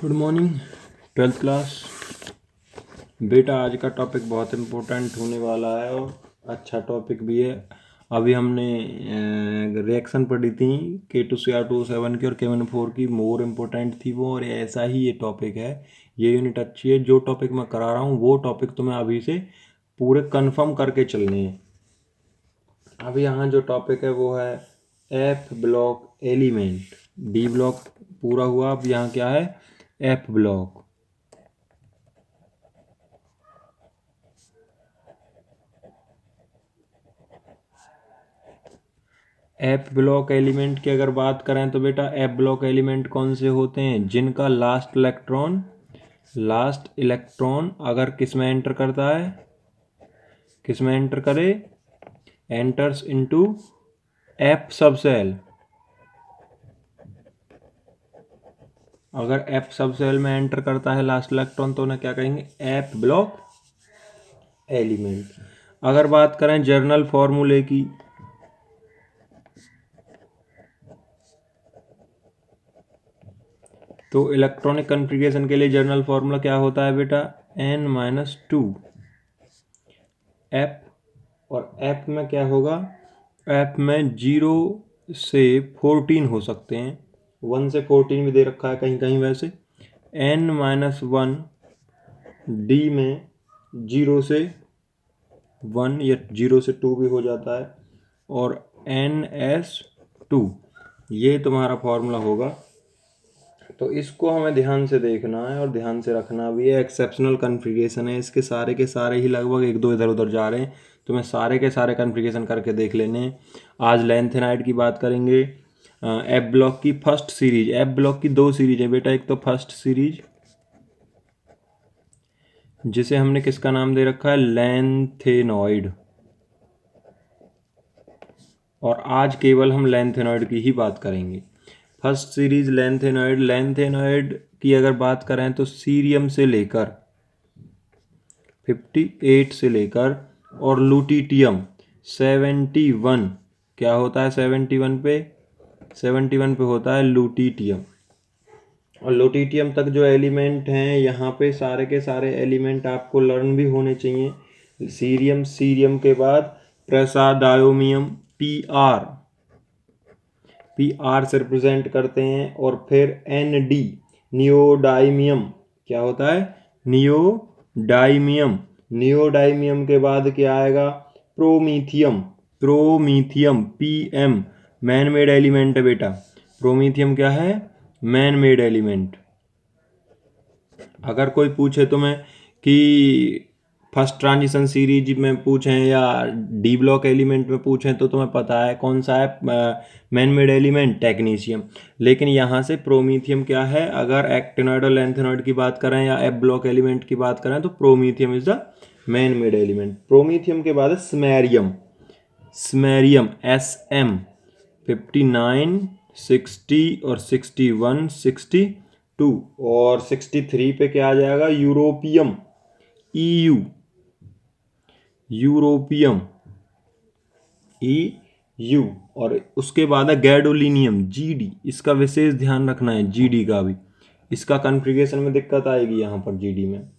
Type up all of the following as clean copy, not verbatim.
Good morning 12th class. बेटा आज का टॉपिक बहुत इम्पोर्टेंट होने वाला है और अच्छा टॉपिक भी है। अभी हमने रिएक्शन पढ़ी थी K2CR2O7 की और K1O4 की, मोर इम्पोर्टेंट थी वो, और ऐसा ही ये टॉपिक है। ये यूनिट अच्छी है। जो टॉपिक मैं करा रहा हूँ वो टॉपिक तुम्हें अभी से पूरे कंफर्म करके चलने हैं। अभी यहाँ जो टॉपिक है वो है F block element. D block पूरा हुआ, अब यहाँ क्या है, F block. F block element की अगर बात करें तो बेटा एफ ब्लॉक एलिमेंट कौन से होते हैं? जिनका लास्ट इलेक्ट्रॉन अगर किस में एंटर करता है, किस में एंटर करे, एंटर्स इनटू एफ सब सेल। अगर एफ सब सेल में एंटर करता है लास्ट इलेक्ट्रॉन तो उन्हें क्या कहेंगे? F block element. अगर बात करें जर्नल फॉर्मूले की, तो इलेक्ट्रॉनिक कन्फिग्रेशन के लिए जर्नल फॉर्मूला क्या होता है बेटा? n-2 F. और एफ में क्या होगा? एफ में 0 से 14 हो सकते हैं, 1 से 14 भी दे रखा है कहीं कहीं। वैसे n-1 डी में 0 से 1 या 0 से 2 भी हो जाता है, और NS2 ये तुम्हारा फॉर्मूला होगा। तो इसको हमें ध्यान से देखना है और ध्यान से रखना भी है। एक्सेप्शनल कन्फिग्रेशन है इसके, सारे के सारे ही लगभग एक दो इधर उधर जा रहे हैं, तो मैं सारे के सारे कन्फिग्रेशन करके देख लेने हैं। आज लैंथेनाइड की बात करेंगे। एफ ब्लॉक की फर्स्ट सीरीज, एफ ब्लॉक की 2 सीरीज है बेटा। एक तो फर्स्ट सीरीज जिसे हमने किसका नाम दे रखा है? लैंथेनॉइड। और आज केवल हम लैंथेनॉइड की ही बात करेंगे। First series lanthanoid. लैंथेनॉइड की अगर बात करें तो सीरियम से लेकर 58 से लेकर और लूटिटियम 71, क्या होता है 71 पे होता है लूटिटियम। और लूटिटियम तक जो एलिमेंट हैं यहाँ पे सारे के सारे एलिमेंट आपको लर्न भी होने चाहिए। सीरियम के बाद प्रेसाडायोमियम पी आर से रिप्रेजेंट करते हैं, और फिर ND नियोडाइमियम, क्या होता है? नियोडाइमियम के बाद क्या आएगा? Promethium PM man made element है बेटा। प्रोमीथियम क्या है? Man made element. अगर कोई पूछे तुम्हें कि फर्स्ट ट्रांजिशन सीरीज में पूछें या डी ब्लॉक एलिमेंट में पूछें तो तुम्हें पता है कौन सा है मैन मेड एलिमेंट? टेक्नीशियम। लेकिन यहाँ से प्रोमीथियम क्या है? अगर एक्टिनॉइड और लैंथेनॉइड की बात करें या एफ ब्लॉक एलिमेंट की बात करें तो promethium is the man made element. Promethium के बाद है स्मेरियम SM 59, 60 और 61, 62 और 63 पे क्या आ जाएगा? Europium EU। और उसके बाद है गैडोलिनियम GD। इसका विशेष ध्यान रखना है, GD का भी। इसका कन्फिग्रेशन में दिक्कत आएगी यहाँ पर GD में,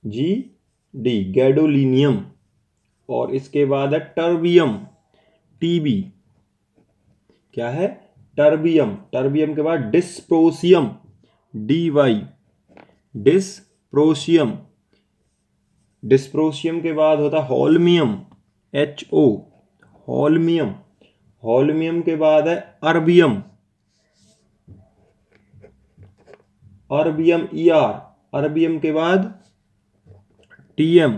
GD गैडोलिनियम। और इसके बाद है टर्बियम TB, क्या है? टर्बियम के बाद डिस्प्रोसियम DY, डिस्प्रोसियम के बाद होता है होल्मियम HO, होल्मियम के बाद है अर्बियम ER, अर्बियम के बाद TM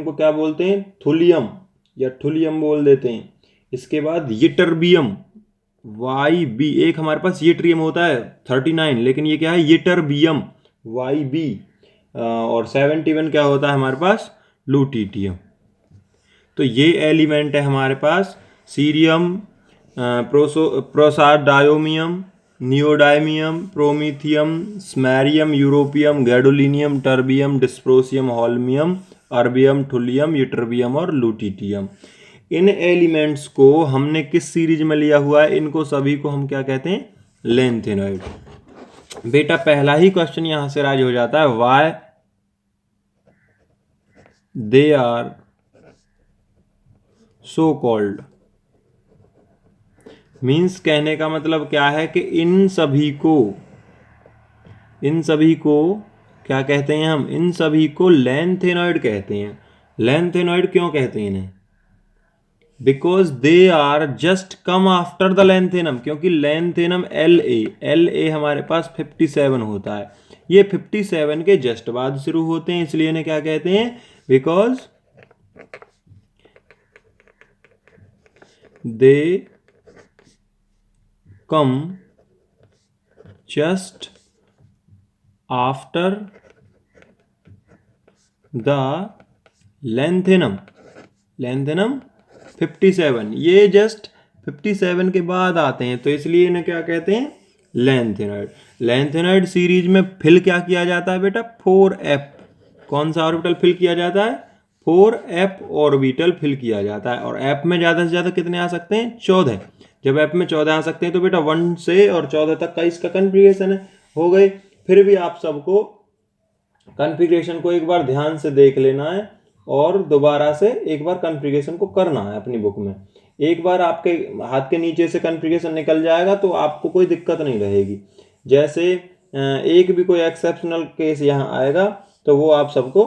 को क्या बोलते हैं? थुलियम या ठुलियम बोल देते हैं। इसके बाद यिटर्बियम YB। एक हमारे पास यिट्रियम होता है 39, लेकिन ये क्या है? यिटर्बियम YB। और 71 क्या होता है हमारे पास? लूटिटियम। तो ये एलिमेंट है हमारे पास। Cerium, praseodymium, neodymium, promethium, samarium, europium, gadolinium, terbium, dysprosium, holmium, erbium, thulium, ytterbium और लूटिटियम। इन एलिमेंट्स को हमने किस सीरीज में लिया हुआ है? इनको सभी को हम क्या कहते हैं? लैंथेनॉइड। बेटा पहला ही क्वेश्चन यहां से राइज हो जाता है, why they are so called. Means कहने का मतलब क्या है कि इन सभी को क्या कहते हैं हम, इन सभी को लैंथेनॉइड कहते हैं। लैंथेनॉइड क्यों कहते हैं इन्हें? Because they are just come after the lanthanum, क्योंकि लैंथेनम एल ए हमारे पास 57 होता है, ये 57 के जस्ट बाद शुरू होते हैं, इसलिए इन्हें क्या कहते हैं? Because they come just after the lanthanum 57, ये जस्ट 57 के बाद आते हैं, तो इसलिए इन्हें क्या कहते हैं? लैंथेनॉइड। लैंथेनॉइड सीरीज में फिल क्या किया जाता है बेटा? 4f। कौन सा ऑर्बिटल फिल किया जाता है? 4f ऑर्बिटल फिल किया जाता है। और f में ज़्यादा से ज़्यादा कितने आ सकते हैं? 14। जब f में 14 आ सकते हैं तो बेटा 1 से और 14 तक का इसका कन्फिग्रेशन है, हो गए। फिर भी आप सबको कॉन्फ़िगरेशन को एक बार ध्यान से देख लेना है और दोबारा से एक बार कॉन्फ़िगरेशन को करना है अपनी बुक में। एक बार आपके हाथ के नीचे से कॉन्फ़िगरेशन निकल जाएगा तो आपको कोई दिक्कत नहीं रहेगी। जैसे एक भी कोई एक्सेप्शनल केस यहाँ आएगा तो वो आप सबको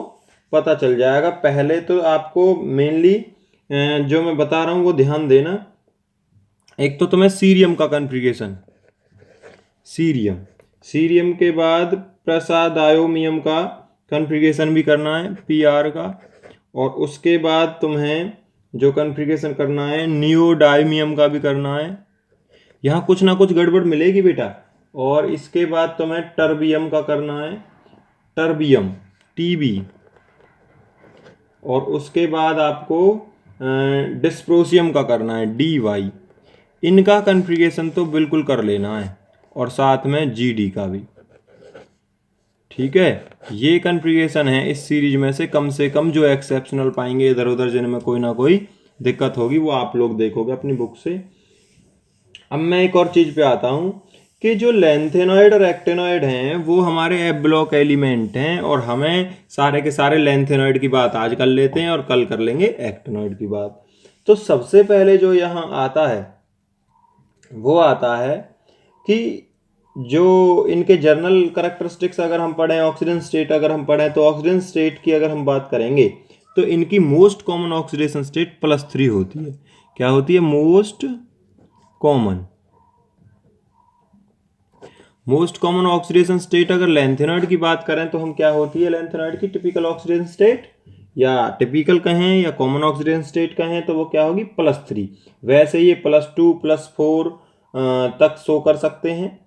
पता चल जाएगा। पहले तो आपको मेनली जो मैं बता रहा हूँ वो ध्यान देना। एक तो तुम्हें सीरियम का कॉन्फ़िगरेशन, सीरियम के बाद प्रसादायोमियम का कॉन्फ़िगरेशन भी करना है, पीआर का। और उसके बाद तुम्हें जो कॉन्फ़िगरेशन करना है नियोडायमियम का भी करना है। यहाँ कुछ ना कुछ गड़बड़ मिलेगी बेटा। और इसके बाद तुम्हें टर्बियम का करना है, टर्बियम टीबी। और उसके बाद आपको डिस्प्रोसियम का करना है, डीवाई। इनका कॉन्फ़िगरेशन तो बिल्कुल कर लेना है, और साथ में जीडी का भी। ठीक है, ये कॉन्फ़िगरेशन है इस सीरीज में से कम जो एक्सेप्शनल पाएंगे इधर उधर, जिनमें कोई ना कोई दिक्कत होगी वो आप लोग देखोगे अपनी बुक से। अब मैं एक और चीज़ पे आता हूँ कि जो लैंथेनॉइड और एक्टेनॉइड हैं वो हमारे एफ ब्लॉक एलिमेंट हैं, और हमें सारे के सारे लैंथेनॉइड की बात आज कर लेते हैं और कल कर लेंगे एक्टेनॉइड की बात। तो सबसे पहले जो यहाँ आता है वो आता है कि जो इनके जर्नल करैक्टरिस्टिक्स अगर हम पढ़ें, ऑक्सीजन स्टेट अगर हम पढ़ें, तो ऑक्सीजन स्टेट की अगर हम बात करेंगे तो इनकी मोस्ट कॉमन ऑक्सीडेशन स्टेट +3 होती है। क्या होती है? Most common oxidation state. अगर लैंथेनॉइड की बात करें तो हम क्या होती है लैंथेनॉइड की टिपिकल ऑक्सीडेशन स्टेट, या टिपिकल कहें या कॉमन ऑक्सीडेशन स्टेट कहें तो वो क्या होगी? +3। वैसे ये +2 +4 तक शो कर सकते हैं,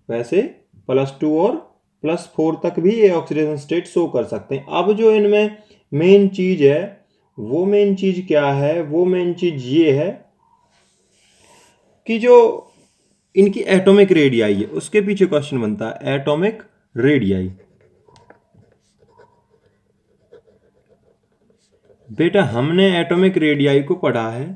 वैसे +2 और +4 तक भी ये ऑक्सीडेशन स्टेट शो कर सकते हैं। अब जो इनमें मेन चीज है वो मेन चीज क्या है? वो मेन चीज ये है कि जो इनकी एटॉमिक रेडियाई है, उसके पीछे क्वेश्चन बनता है एटॉमिक रेडियाई। बेटा हमने एटॉमिक रेडियाई को पढ़ा है,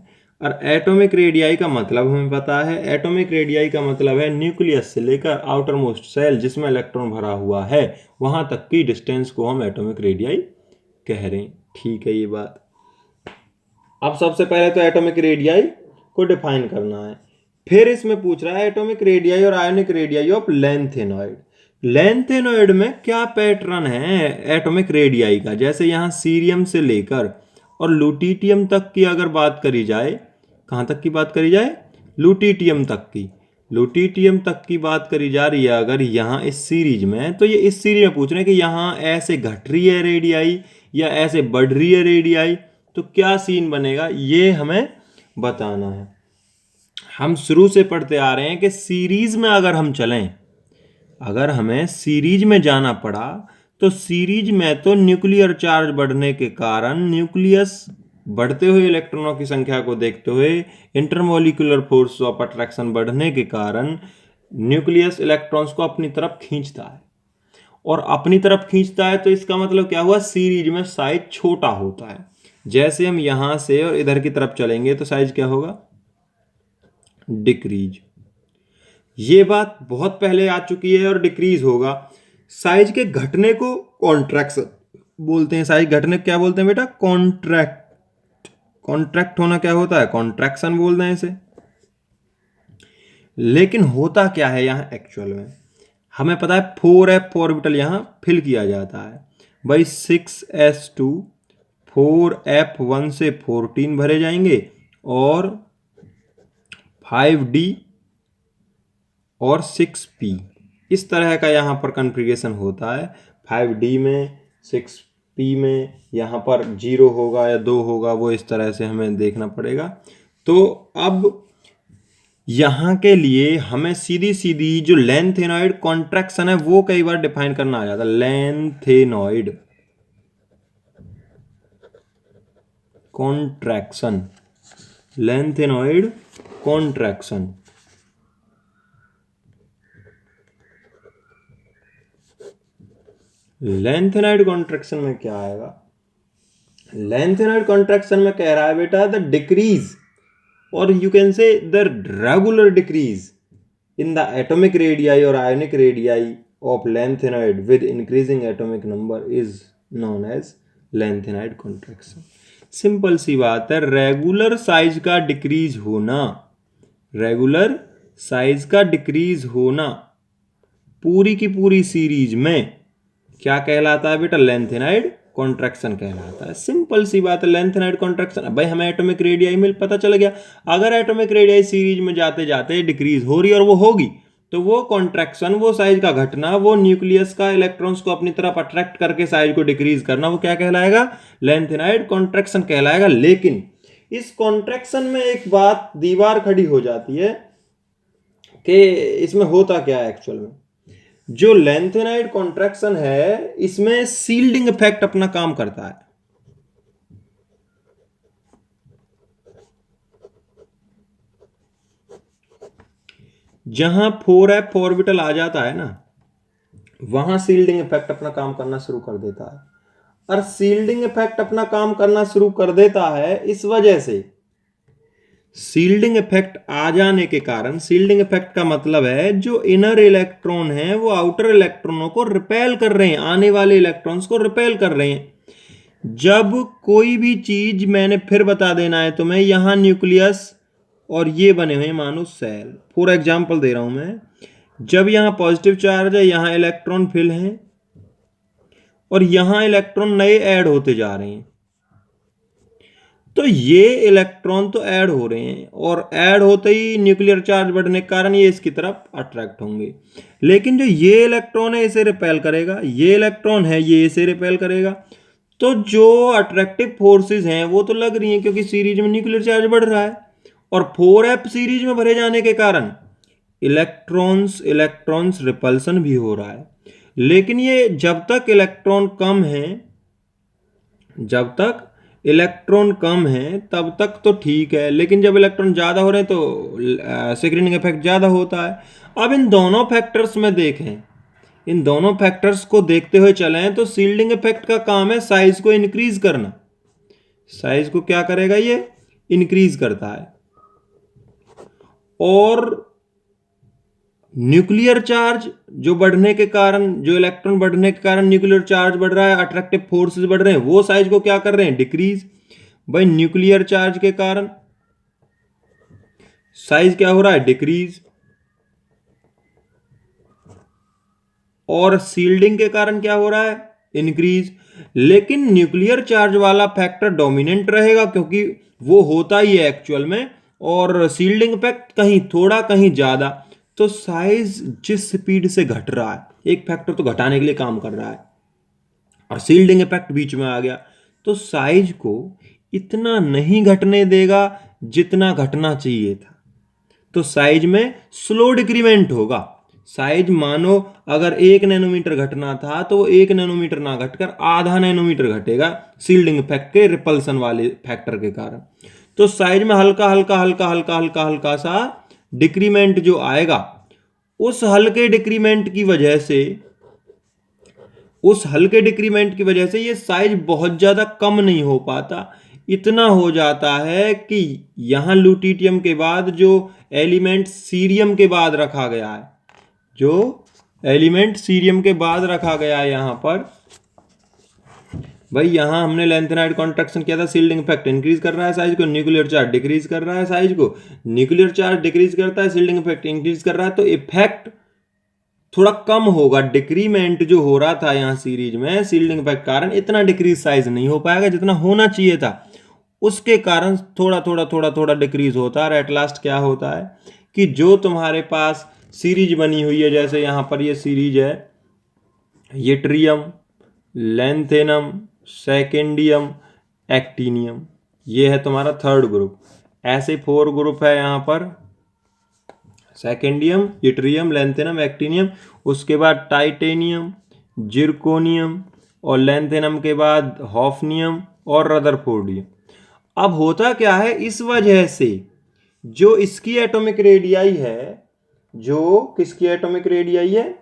और एटॉमिक रेडियाई का मतलब हमें पता है। एटॉमिक रेडियाई का मतलब है न्यूक्लियस से लेकर आउटर मोस्ट सेल जिसमें इलेक्ट्रॉन भरा हुआ है वहां तक की डिस्टेंस को हम एटॉमिक रेडियाई कह रहे हैं। ठीक है ये बात। अब सबसे पहले तो एटॉमिक रेडियाई को डिफाइन करना है, फिर इसमें पूछ रहा है एटॉमिक रेडियाई और ionic radii of lanthanoid. Lanthanoid में क्या पैटर्न है एटॉमिक रेडियाई का? जैसे यहाँ सीरियम से लेकर और लुटिटियम तक की अगर बात करी जाए, कहाँ तक की बात करी जाए? लुटिटियम तक की। लुटिटियम तक की बात करी जा रही है अगर यहाँ इस सीरीज में, तो ये इस सीरीज में पूछ रहे हैं कि यहाँ ऐसे घट रही है रेडियाई या ऐसे बढ़ रही है रेडियाई, तो क्या सीन बनेगा ये हमें बताना है। हम शुरू से पढ़ते आ रहे हैं कि सीरीज में अगर हम चलें, अगर हमें सीरीज में जाना पड़ा तो सीरीज में तो न्यूक्लियर चार्ज बढ़ने के कारण न्यूक्लियस बढ़ते हुए इलेक्ट्रॉनों की संख्या को देखते हुए इंटरमोलिकुलर फोर्स ऑफ अट्रैक्शन बढ़ने के कारण न्यूक्लियस इलेक्ट्रॉन्स को अपनी तरफ खींचता है, और अपनी तरफ खींचता है तो इसका मतलब क्या हुआ? सीरीज में साइज छोटा होता है। जैसे हम यहां से और इधर की तरफ चलेंगे तो साइज क्या होगा? डिक्रीज। ये बात बहुत पहले आ चुकी है और डिक्रीज होगा। साइज के घटने को कॉन्ट्रैक्शन बोलते हैं। साइज घटने को क्या बोलते हैं बेटा? कॉन्ट्रैक्ट। कॉन्ट्रैक्ट होना क्या होता है? कॉन्ट्रैक्शन बोलते हैं इसे। लेकिन होता क्या है यहाँ एक्चुअल में? हमें पता है 4f ऑर्बिटल यहाँ फिल किया जाता है भाई। 6s2 4f1 से 14 भरे जाएंगे और 5d और 6p, इस तरह का यहाँ पर कॉन्फ़िगरेशन होता है। 5d में 6p में यहाँ पर 0 होगा या 2 होगा, वो इस तरह से हमें देखना पड़ेगा। तो अब यहाँ के लिए हमें सीधी सीधी जो लेंथेनॉइड कॉन्ट्रैक्शन है वो कई बार डिफाइन करना आ जाता है। Lanthanoid contraction, lanthanoid contraction. Lanthanoid contraction में क्या आएगा? लेंथेनॉइड कॉन्ट्रैक्शन में कह रहा है बेटा द डिक्रीज और you can say the regular decrease in the atomic radii or ionic radii of lanthanoid with increasing atomic number is known as lanthanide contraction। Simple सी बात है, रेगुलर साइज का डिक्रीज होना, रेगुलर साइज का decrease होना पूरी की पूरी सीरीज में क्या कहलाता है बेटा? लेंथेनाइड कॉन्ट्रैक्शन कहलाता है। सिंपल सी बात है, लेंथेनाइड कॉन्ट्रैक्शन। भाई हमें एटॉमिक रेडियाई में पता चल गया, अगर एटॉमिक रेडियाई सीरीज में जाते जाते डिक्रीज हो रही है और वो होगी तो वो कॉन्ट्रैक्शन, वो साइज का घटना, वो न्यूक्लियस का इलेक्ट्रॉन्स को अपनी तरफ अट्रैक्ट करके साइज को डिक्रीज करना, वो क्या कहलाएगा? लेंथेनाइड कॉन्ट्रैक्शन कहलाएगा। लेकिन इस कॉन्ट्रैक्शन में एक बात दीवार खड़ी हो जाती है कि इसमें होता क्या है एक्चुअल में। जो लेंथेनाइड कॉन्ट्रैक्शन है इसमें सील्डिंग इफेक्ट अपना काम करता है। जहां 4f ऑर्बिटल आ जाता है ना, वहां सील्डिंग इफेक्ट अपना काम करना शुरू कर देता है। और सील्डिंग इफेक्ट अपना काम करना शुरू कर देता है इस वजह से, सील्डिंग इफेक्ट आ जाने के कारण, सील्डिंग इफेक्ट का मतलब है जो इनर इलेक्ट्रॉन है वो आउटर इलेक्ट्रॉनों को रिपेल कर रहे हैं, आने वाले इलेक्ट्रॉन्स को रिपेल कर रहे हैं। जब कोई भी चीज, मैंने फिर बता देना है तुम्हें, यहां न्यूक्लियस और ये बने हुए मानो सेल, फॉर एग्जाम्पल दे रहा हूं मैं, जब यहां पॉजिटिव चार्ज है, यहां इलेक्ट्रॉन फिल है और यहां इलेक्ट्रॉन नए ऐड होते जा रहे हैं, तो ये इलेक्ट्रॉन तो ऐड हो रहे हैं और ऐड होते ही न्यूक्लियर चार्ज बढ़ने के कारण ये इसकी तरफ अट्रैक्ट होंगे। लेकिन जो ये इलेक्ट्रॉन है इसे रिपेल करेगा, ये इलेक्ट्रॉन है ये इसे रिपेल करेगा। तो जो अट्रैक्टिव फोर्सेस हैं वो तो लग रही हैं क्योंकि सीरीज में न्यूक्लियर चार्ज बढ़ रहा है और 4f सीरीज में भरे जाने के कारण इलेक्ट्रॉन्स इलेक्ट्रॉन्स रिपल्सन भी हो रहा है। लेकिन ये जब तक इलेक्ट्रॉन कम है, जब तक इलेक्ट्रॉन कम है तब तक तो ठीक है, लेकिन जब इलेक्ट्रॉन ज़्यादा हो रहे हैं तो सिक्रीनिंग इफेक्ट ज़्यादा होता है। अब इन दोनों फैक्टर्स में देखें, इन दोनों फैक्टर्स को देखते हुए चलें तो सील्डिंग इफेक्ट का काम है साइज को इंक्रीज करना। साइज को क्या करेगा? ये इंक्रीज करता है। और न्यूक्लियर चार्ज जो बढ़ने के कारण, जो इलेक्ट्रॉन बढ़ने के कारण न्यूक्लियर चार्ज बढ़ रहा है, अट्रैक्टिव फोर्सेस बढ़ रहे हैं, वो साइज को क्या कर रहे हैं? डिक्रीज। भाई न्यूक्लियर चार्ज के कारण साइज क्या हो रहा है? डिक्रीज। और सील्डिंग के कारण क्या हो रहा है? इंक्रीज। लेकिन न्यूक्लियर चार्ज वाला फैक्टर डोमिनेंट रहेगा क्योंकि वो होता ही है एक्चुअल में, और सील्डिंग इफेक्ट कहीं थोड़ा कहीं ज्यादा। तो साइज जिस स्पीड से घट रहा है, एक फैक्टर तो घटाने के लिए काम कर रहा है और सील्डिंग इफेक्ट बीच में आ गया, तो साइज को इतना नहीं घटने देगा जितना घटना चाहिए था। तो साइज में स्लो डिक्रीमेंट होगा। साइज मानो अगर 1 नैनोमीटर घटना था तो वो 1 नैनोमीटर ना घटकर आधा नैनोमीटर घटेगा सील्डिंग इफेक्ट के रिपल्सन वाले फैक्टर के कारण। तो साइज में हल्का हल्का हल्का हल्का हल्का हल्का सा डिक्रीमेंट जो आएगा, उस हल्के डिक्रीमेंट की वजह से, उस हल्के डिक्रीमेंट की वजह से ये साइज बहुत ज्यादा कम नहीं हो पाता, इतना हो जाता है कि यहाँ लुटीटियम के बाद जो एलिमेंट सीरियम के बाद रखा गया है, जो एलिमेंट सीरियम के बाद रखा गया है यहाँ पर, भाई यहाँ हमने लैंथेनाइड कॉन्ट्रैक्शन किया था, शील्डिंग इफेक्ट इंक्रीज कर रहा है साइज को, न्यूक्लियर चार्ज डिक्रीज कर रहा है साइज को, न्यूक्लियर चार्ज डिक्रीज करता है, शील्डिंग इफेक्ट इंक्रीज कर रहा है, तो इफेक्ट थोड़ा कम होगा। डिक्रीमेंट जो हो रहा था यहाँ सीरीज में शील्डिंग इफेक्ट कारण इतना डिक्रीज साइज नहीं हो पाएगा जितना होना चाहिए था, उसके कारण थोड़ा थोड़ा थोड़ा थोड़ा डिक्रीज होता है। एट लास्ट क्या होता है कि जो तुम्हारे पास सीरीज बनी हुई है, जैसे यहाँ पर ये सीरीज है, यट्रियम, लैंथेनम, सेकेंडियम, एक्टिनियम, ये है तुम्हारा थर्ड ग्रुप। ऐसे 4 ग्रुप है यहाँ पर, सेकेंडियम, यट्रियम, लैंथेनम, एक्टिनियम, उसके बाद टाइटेनियम, जिरकोनियम, और लैंथेनम के बाद हॉफनियम और रदरफोर्डियम। अब होता क्या है, इस वजह से जो इसकी एटॉमिक रेडियाई है, जो किसकी एटॉमिक रेडियाई है,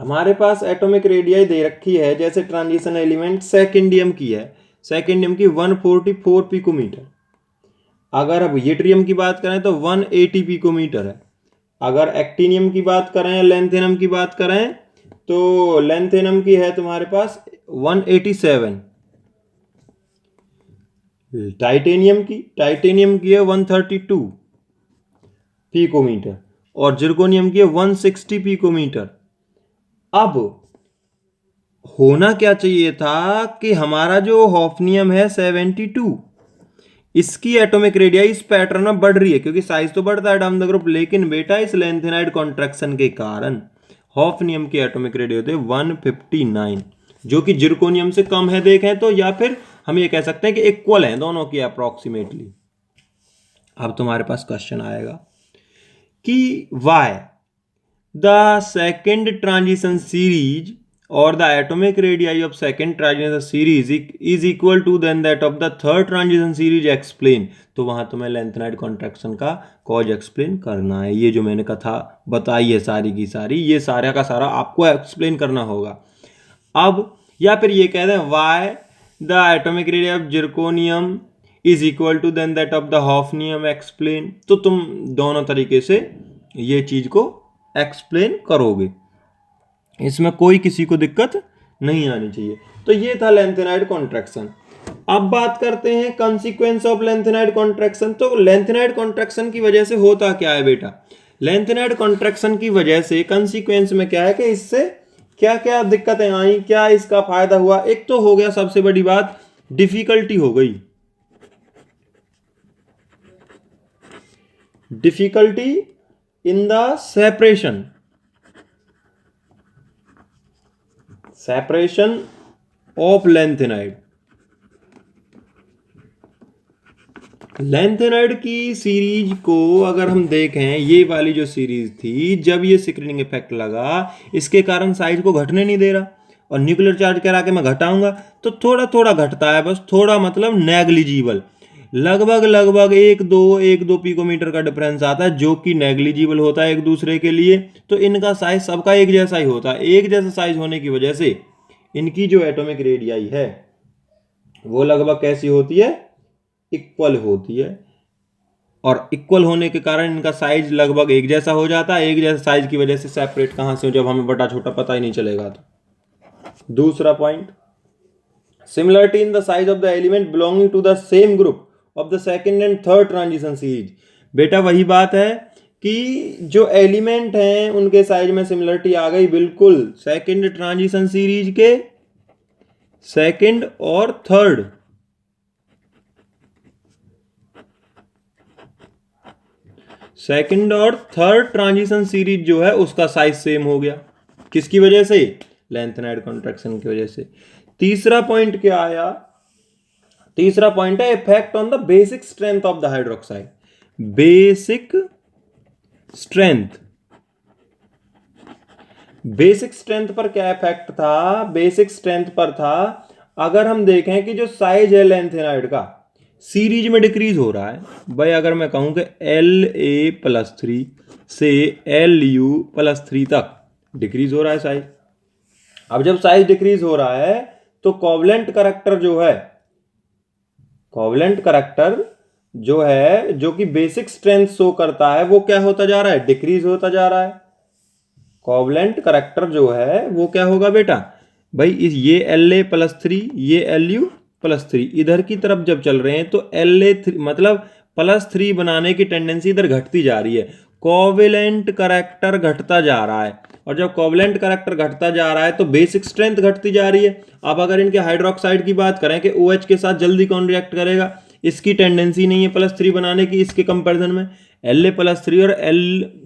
हमारे पास एटॉमिक रेडियाई दे रखी है, जैसे ट्रांजिशन एलिमेंट सेकेंडियम की है, सेकेंडियम की 144 पिकोमीटर। अगर अब यट्रियम की बात करें तो 180 पिकोमीटर है। अगर एक्टिनियम की बात करें, लैंथेनम की बात करें, तो लैंथेनम की है तुम्हारे पास 187। टाइटेनियम की है 132 पिकोमीटर, और जिरकोनियम की है 160 पिकोमीटर। अब होना क्या चाहिए था कि हमारा जो हॉफनियम है 72, इसकी एटॉमिक रेडियाई इस पैटर्न में बढ़ रही है, क्योंकि साइज तो बढ़ता है डाउन द ग्रुप, लेकिन बेटा इस लैंथेनाइड कॉन्ट्रैक्शन के कारण हॉफनियम की एटॉमिक रेडियाई होती है 159, जो कि जिरकोनियम से कम है देखें तो, या फिर हम ये कह सकते हैं कि इक्वल है दोनों की अप्रोक्सीमेटली। अब तुम्हारे पास क्वेश्चन आएगा कि why the second transition series or the atomic radii of second transition series is equal to then that of the third transition series explain। तो वहां तुम्हें लैंथेनाइड कॉन्ट्रैक्शन का कॉज एक्सप्लेन करना है। ये जो मैंने कथा बताई है सारी की सारी, ये सारा का सारा आपको एक्सप्लेन करना होगा। अब या फिर ये कह दें why the atomic radius of zirconium is equal to then that of the hafnium explain. तो तुम दोनों तरीके से ये चीज को एक्सप्लेन करोगे, इसमें कोई किसी को दिक्कत नहीं आनी चाहिए। तो ये था लैंथेनाइड कॉन्ट्रैक्शन। अब बात करते हैं कॉन्सिक्वेंस ऑफ लैंथेनाइड कॉन्ट्रैक्शन। तो लैंथेनाइड कॉन्ट्रैक्शन की वजह से होता क्या है बेटा, लैंथेनाइड कॉन्ट्रैक्शन की वजह से कॉन्सिक्वेंस में क्या है कि इससे क्या क्या दिक्कतें आई, क्या इसका फायदा हुआ। एक तो हो गया सबसे बड़ी बात, डिफिकल्टी हो गई, difficulty in the separation of lanthanide. Lanthanide की सीरीज को अगर हम देखें, ये वाली जो सीरीज थी, जब ये स्क्रीनिंग इफेक्ट लगा, इसके कारण साइज को घटने नहीं दे रहा, और न्यूक्लियर चार्ज करा के मैं घटाऊंगा तो थोड़ा थोड़ा घटता है, बस थोड़ा, मतलब नेग्लिजिबल, लगभग 1-2 पिकोमीटर का डिफरेंस आता है, जो कि नेग्लिजिबल होता है एक दूसरे के लिए। तो इनका साइज सबका एक जैसा ही होता है। एक जैसा साइज होने की वजह से इनकी जो एटॉमिक रेडियाई है वो लगभग कैसी होती है, इक्वल होती है, और इक्वल होने के कारण इनका साइज लगभग एक जैसा हो जाता है। एक जैसा साइज की वजह से सेपरेट कहां से हो, जब हमें बड़ा छोटा पता ही नहीं चलेगा। तो दूसरा point, similarity in the size of the element belonging to the same group of the second and third transition series. बेटा वही बात है कि जो एलिमेंट हैं उनके साइज में सिमिलरिटी आ गई बिल्कुल, सेकेंड ट्रांजिशन सीरीज के सेकेंड और थर्ड, सेकेंड और थर्ड ट्रांजिशन सीरीज जो है उसका साइज सेम हो गया। किसकी वजह से, लैंथेनाइड कॉन्ट्रैक्शन की वजह से। तीसरा पॉइंट क्या आया, तीसरा पॉइंट है effect on the basic strength of the hydroxide. Basic strength, basic strength पर क्या इफेक्ट था, बेसिक स्ट्रेंथ पर था, अगर हम देखें कि जो साइज है लैंथेनाइड का सीरीज में डिक्रीज हो रहा है। भाई अगर मैं कहूं कि La+3 से Lu+3 तक डिक्रीज हो रहा है साइज। अब जब साइज डिक्रीज हो रहा है तो कोवलेंट करैक्टर जो है कोवलेंट करैक्टर जो है, जो कि बेसिक स्ट्रेंथ शो करता है, वो क्या होता जा रहा है, डिक्रीज होता जा रहा है। कोवलेंट करैक्टर जो है वो क्या होगा बेटा भाई, इस ये La+3 ये Lu+3 इधर की तरफ जब चल रहे हैं तो La3 मतलब +3 बनाने की टेंडेंसी इधर घटती जा रही है। कोवलेंट करैक्टर घटता जा रहा है, और जब कोवलेंट करैक्टर घटता जा रहा है तो बेसिक स्ट्रेंथ घटती जा रही है। अब अगर इनके हाइड्रोक्साइड की बात करें कि OH के साथ जल्दी कौन रिएक्ट करेगा, इसकी टेंडेंसी नहीं है +3 बनाने की इसके कंपैरिजन में। La+3 और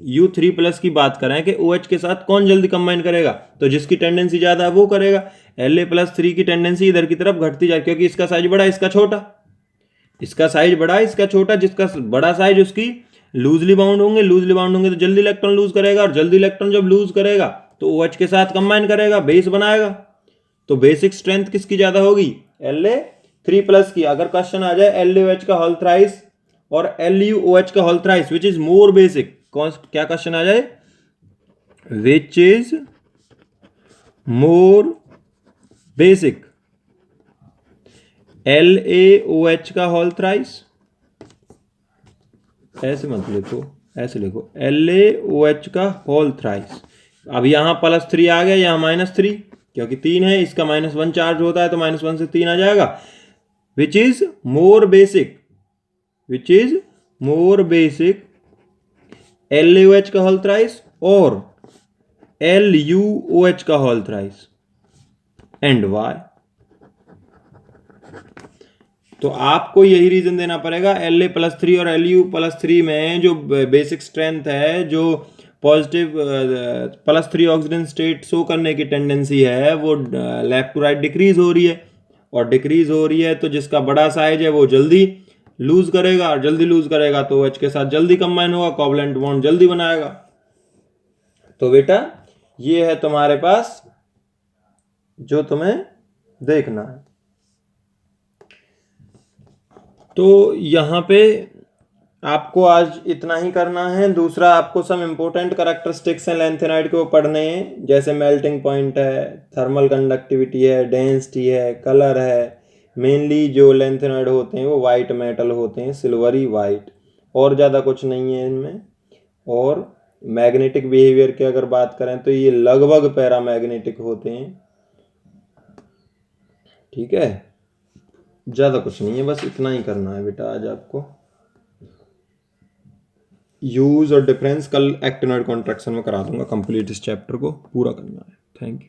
Lu3+ की बात करें कि OH के साथ कौन जल्दी कंबाइन करेगा, तो जिसकी टेंडेंसी ज्यादा है वो करेगा। La+3 की टेंडेंसी इधर की तरफ घटती जाए, क्योंकि इसका साइज बड़ा इसका छोटा, इसका साइज बड़ा इसका छोटा, जिसका बड़ा साइज उसकी लूजली बाउंड होंगे, लूजली बाउंड होंगे तो जल्दी इलेक्ट्रॉन लूज करेगा, और जल्दी इलेक्ट्रॉन जब लूज करेगा तो OH के साथ कंबाइन करेगा, बेस बनाएगा। तो बेसिक स्ट्रेंथ किसकी ज्यादा होगी, La3+ की। अगर क्वेश्चन आ जाए LaOH का होल थ्राइस और LuOH का whole thrice which is more basic, कौन क्या क्वेश्चन आ जाए, which is more basic, LaOH का होल थ्राइस, ऐसे मत लिखो, ऐसे लिखो LaOH का होल थ्राइस। अब यहां +3 आ गया, यहां -3, क्योंकि 3 है, इसका -1 चार्ज होता है तो -1 से 3 आ जाएगा। विच is more basic, which is more basic LaOH का होल थ्राइस और LuOH का होल थ्राइस, एंड वाई। तो आपको यही रीजन देना पड़ेगा, La+3 और Lu+3 में जो बेसिक स्ट्रेंथ है, जो पॉजिटिव +3 ऑक्सीजन स्टेट शो करने की टेंडेंसी है, वो लेफ्ट टू राइट डिक्रीज हो रही है, और डिक्रीज हो रही है तो जिसका बड़ा साइज है वो जल्दी लूज करेगा, और जल्दी लूज करेगा तो OH के साथ जल्दी कंबाइन होगा, कोवलेंट बॉन्ड जल्दी बनाएगा। तो बेटा ये है तुम्हारे पास जो तुम्हें देखना है। तो यहाँ पे आपको आज इतना ही करना है। दूसरा, आपको सम इम्पोर्टेंट करैक्टरिस्टिक्स हैं लैंथेनाइड के वो पढ़ने हैं, जैसे मेल्टिंग पॉइंट है, थर्मल कंडक्टिविटी है, डेंसिटी है, कलर है। मेनली जो लैंथेनाइड होते हैं वो वाइट मेटल होते हैं, सिल्वरी वाइट, और ज़्यादा कुछ नहीं है इनमें। और मैग्नेटिक बिहेवियर की अगर बात करें तो ये लगभग पैरामैग्नेटिक होते हैं, ठीक है। ज़्यादा कुछ नहीं है, बस इतना ही करना है बेटा आज आपको। यूज और डिफरेंस कल एक्टिनॉइड कॉन्ट्रैक्शन में करा दूंगा, कंप्लीट इस चैप्टर को पूरा करना है। Thank you.